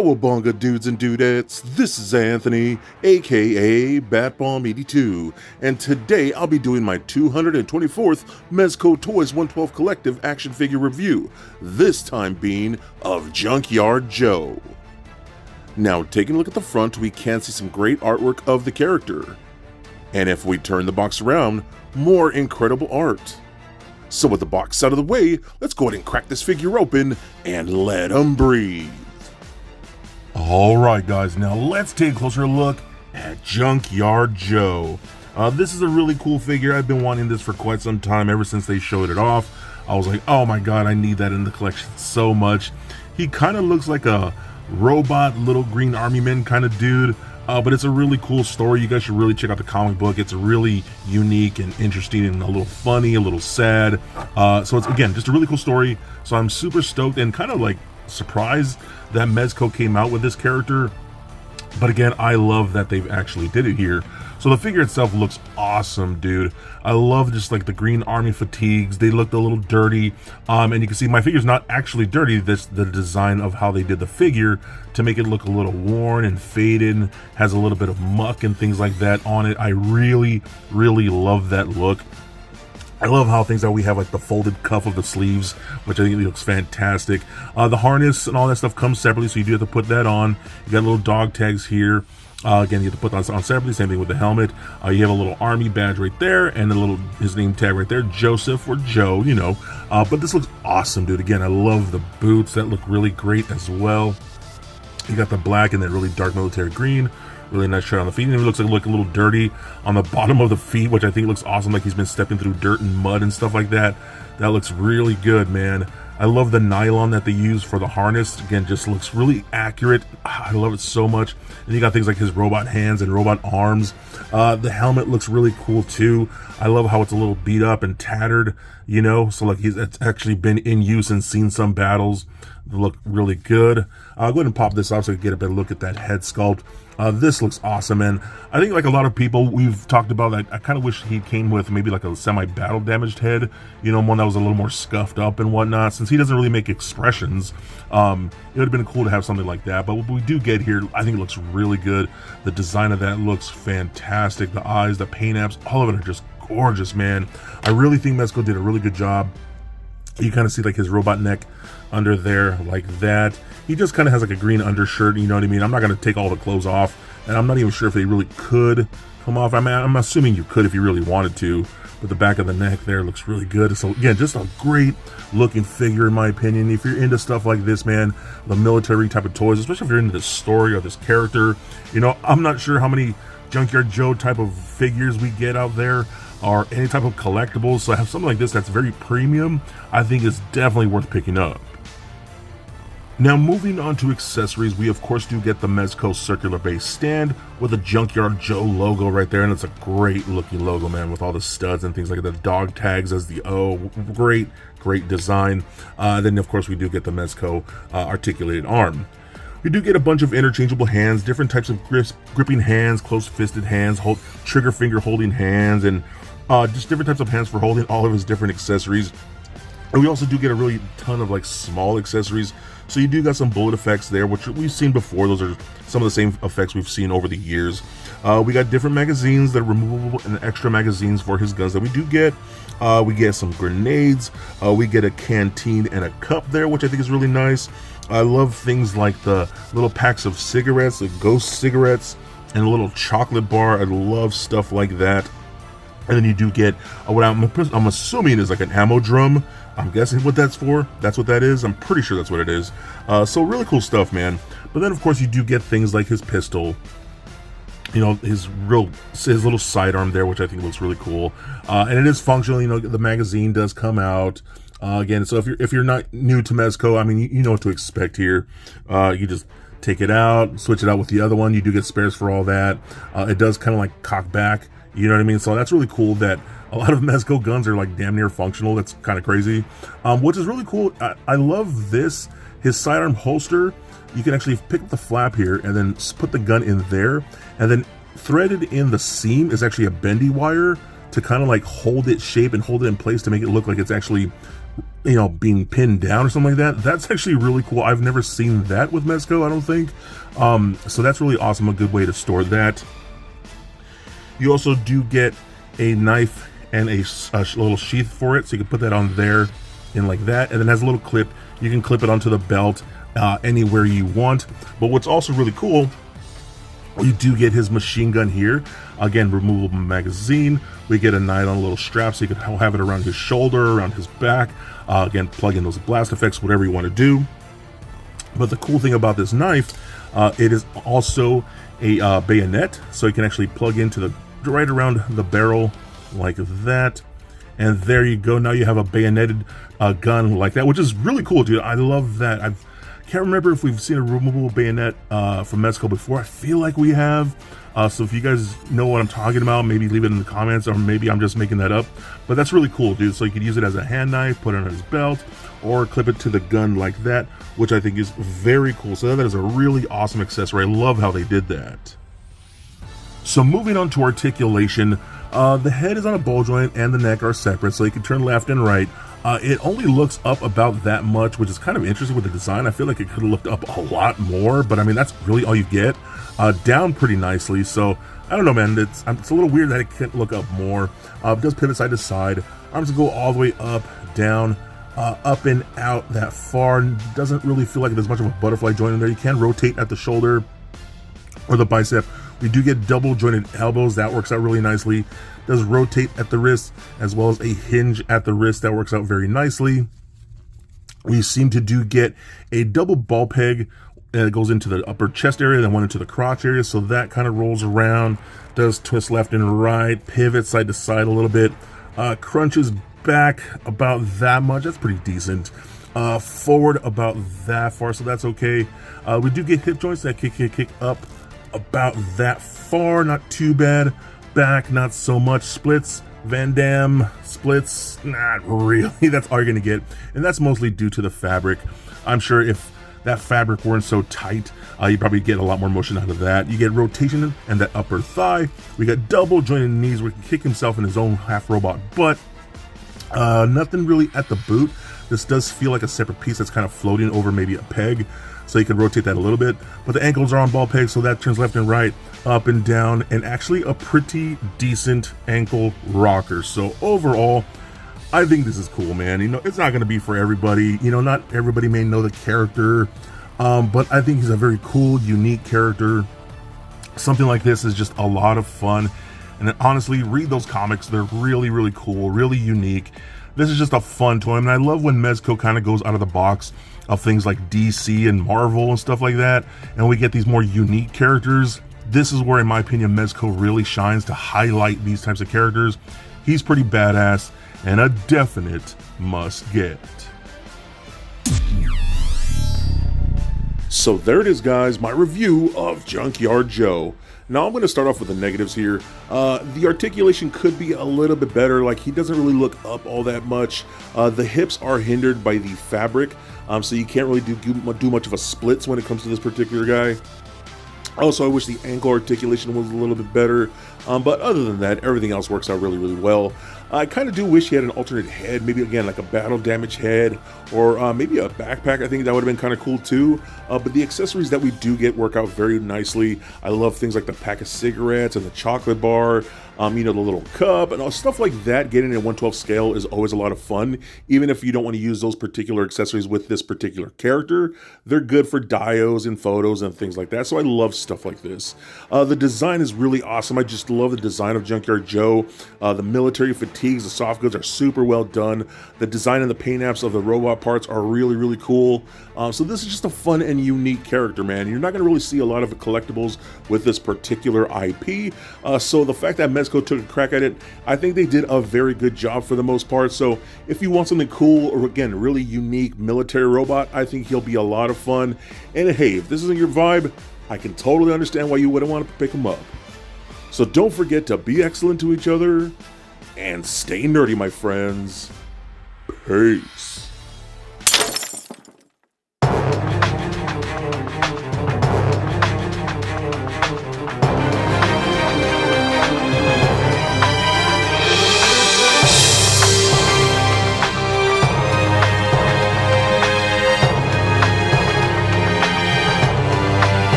Cowabunga dudes and dudettes, this is Anthony, aka Batbomb82, and today I'll be doing my 224th Mezco Toyz 112 Collective action figure review, this time being of Junkyard Joe. Now, taking a look at the front, we can see some great artwork of the character. And if we turn the box around, more incredible art. So with the box out of the way, let's go ahead and crack this figure open and let him breathe. Alright guys, now let's take a closer look at Junkyard Joe. This is a really cool figure. I've been wanting this for quite some time, ever since they showed it off. I was like, oh my god, I need that in the collection so much. He kind of looks like a robot little green army man kind of dude, but it's a really cool story. You guys should really check out the comic book. It's really unique and interesting and a little funny, a little sad. So it's, again, just a really cool story. So I'm super stoked and kind of like surprised that Mezco came out with this character, but again, I love that they've actually did it here. So the figure itself looks awesome, dude. I love just like the green army fatigues. They looked a little dirty, and you can see my figure's not actually dirty. This the design of how they did the figure to make it look a little worn and faded, has a little bit of muck and things like that on it. I really love that look. I love how things that we have like the folded cuff of the sleeves, which I think looks fantastic. The harness and all that stuff comes separately, so you do have to put that on. You got little dog tags here. Again, you have to put that on separately. Same thing with the helmet. You have a little army badge right there, and a little his name tag right there, Joseph or Joe, you know. But this looks awesome, dude. Again, I love the boots. That look really great as well. You got the black and then really dark military green. Really nice shirt on the feet, and it looks like a little dirty on the bottom of the feet, which I think looks awesome, like he's been stepping through dirt and mud and stuff like that. That looks really good, man. I love the nylon that they use for the harness. Again, just looks really accurate. I love it so much. And you got things like his robot hands and robot arms. The helmet looks really cool too. I love how it's a little beat up and tattered, you know, so like it's actually been in use and seen some battles. They look really good. I'll go ahead and pop this off so you can get a better look at that head sculpt. This looks awesome, and I think like a lot of people we've talked about, I kind of wish he came with maybe like a semi-battle damaged head, you know, one that was a little more scuffed up and whatnot. Since he doesn't really make expressions, it would have been cool to have something like that. But what we do get here, I think it looks really good. The design of that looks fantastic. The eyes, the paint apps, all of it are just gorgeous, man. I really think Mezco did a really good job. You kind of see like his robot neck under there like that. He just kind of has like a green undershirt, you know what I mean? I'm not going to take all the clothes off, and I'm not even sure if they really could come off. I mean, I'm assuming you could if you really wanted to, but the back of the neck there looks really good. So again, just a great looking figure in my opinion. If you're into stuff like this, man, the military type of toys, especially if you're into this story or this character, you know, I'm not sure how many Junkyard Joe type of figures we get out there, or any type of collectibles. So I have something like this that's very premium, I think is definitely worth picking up. Now moving on to accessories, we of course do get the Mezco circular base stand with a Junkyard Joe logo right there, and it's a great looking logo, man, with all the studs and things like that. The dog tags as the O, great design. Then of course we do get the Mezco articulated arm. We do get a bunch of interchangeable hands, different types of gripping hands, close-fisted hands, trigger finger holding hands, and just different types of hands for holding all of his different accessories. And we also do get a really ton of like small accessories. So you do got some bullet effects there, which we've seen before. Those are some of the same effects we've seen over the years. We got different magazines that are removable and extra magazines for his guns that we do get. We get some grenades. We get a canteen and a cup there, which I think is really nice. I love things like the little packs of cigarettes, the ghost cigarettes, and a little chocolate bar. I love stuff like that. And then you do get what I'm assuming is like an ammo drum. I'm guessing what that's for. That's what that is. I'm pretty sure that's what it is. So really cool stuff, man. But then of course you do get things like his pistol, you know, his little sidearm there, which I think looks really cool. And it is functional. You know, the magazine does come out. Again, so if you're not new to Mezco, I mean, you know what to expect here. You just take it out, switch it out with the other one. You do get spares for all that. It does kind of like cock back, you know what I mean? So that's really cool that a lot of Mezco guns are like damn near functional. That's kind of crazy, which is really cool. I love this. His sidearm holster, you can actually pick up the flap here and then put the gun in there, and then threaded in the seam is actually a bendy wire to kind of like hold it shape and hold it in place to make it look like it's actually you know, being pinned down or something like that. That's actually really cool. I've never seen that with Mezco, I don't think. So that's really awesome, a good way to store that. You also do get a knife and a little sheath for it, so you can put that on there and like that, and then it has a little clip. You can clip it onto the belt anywhere you want. But what's also really cool, you do get his machine gun here. Again, removable magazine. We get a nylon little strap, so you can have it around his shoulder, around his back. Again, plug in those blast effects, whatever you want to do. But the cool thing about this knife, it is also a bayonet, so you can actually plug into the right around the barrel like that. And there you go. Now you have a bayoneted gun like that, which is really cool, dude. I love that. I can't remember if we've seen a removable bayonet from Mezco before. I feel like we have. So if you guys know what I'm talking about, maybe leave it in the comments, or maybe I'm just making that up. But that's really cool, dude. So you could use it as a hand knife, put it on his belt, or clip it to the gun like that, which I think is very cool. So that is a really awesome accessory. I love how they did that. So moving on to articulation, the head is on a ball joint and the neck are separate, so you can turn left and right. It only looks up about that much, which is kind of interesting with the design. I feel like it could have looked up a lot more, but I mean, that's really all you get. Down pretty nicely, so I don't know, man. It's a little weird that it can't look up more. It does pivot side to side. Arms go all the way up, down, up and out that far. Doesn't really feel like there's much of a butterfly joint in there. You can rotate at the shoulder or the bicep. We do get double jointed elbows. That works out really nicely. Does rotate at the wrist, as well as a hinge at the wrist. That works out very nicely. We seem to do get a double ball peg that goes into the upper chest area, then one into the crotch area. So that kind of rolls around, does twist left and right, pivot side to side a little bit, crunches back about that much. That's pretty decent. Forward about that far, so that's okay. We do get hip joints that kick up about that far, not too bad. Back, not so much. Splits, Van Damme splits, not really. That's all you're gonna get, and that's mostly due to the fabric. I'm sure if that fabric weren't so tight, you probably get a lot more motion out of that. You get rotation and that upper thigh. We got double jointed knees where he can kick himself in his own half robot butt. Nothing really at the boot. This does feel like a separate piece that's kind of floating over maybe a peg, so you can rotate that a little bit. But the ankles are on ball pegs, so that turns left and right, up and down, and actually a pretty decent ankle rocker. So overall, I think this is cool, man. You know, it's not going to be for everybody. You know, not everybody may know the character, but I think he's a very cool, unique character. Something like this is just a lot of fun. And honestly, read those comics. They're really, really cool, really unique. This is just a fun toy. I mean, I love when Mezco kind of goes out of the box of things like DC and Marvel and stuff like that, and we get these more unique characters. This is where, in my opinion, Mezco really shines to highlight these types of characters. He's pretty badass and a definite must get. So there it is, guys, my review of Junkyard Joe. Now I'm going to start off with the negatives here. The articulation could be a little bit better. Like, he doesn't really look up all that much. The hips are hindered by the fabric, so you can't really do much of a splits when it comes to this particular guy. Also, I wish the ankle articulation was a little bit better, but other than that, everything else works out really, really well. I kind of do wish he had an alternate head, maybe again like a battle damage head, or maybe a backpack. I think that would have been kind of cool too. But the accessories that we do get work out very nicely. I love things like the pack of cigarettes and the chocolate bar, you know, the little cup and all stuff like that. Getting a 1/12 scale is always a lot of fun, even if you don't want to use those particular accessories with this particular character. They're good for dios and photos and things like that, so I love stuff like this. The design is really awesome. I just love the design of Junkyard Joe. The military fatigues, the soft goods are super well done. The design and the paint apps of the robot parts are really, really cool. So this is just a fun and unique character, man. You're not going to really see a lot of collectibles with this particular IP. So the fact that Mezco took a crack at it, I think they did a very good job for the most part. So if you want something cool, or again, really unique military robot, I think he'll be a lot of fun. And hey, if this isn't your vibe, I can totally understand why you wouldn't want to pick him up. So don't forget to be excellent to each other and stay nerdy, my friends. Peace.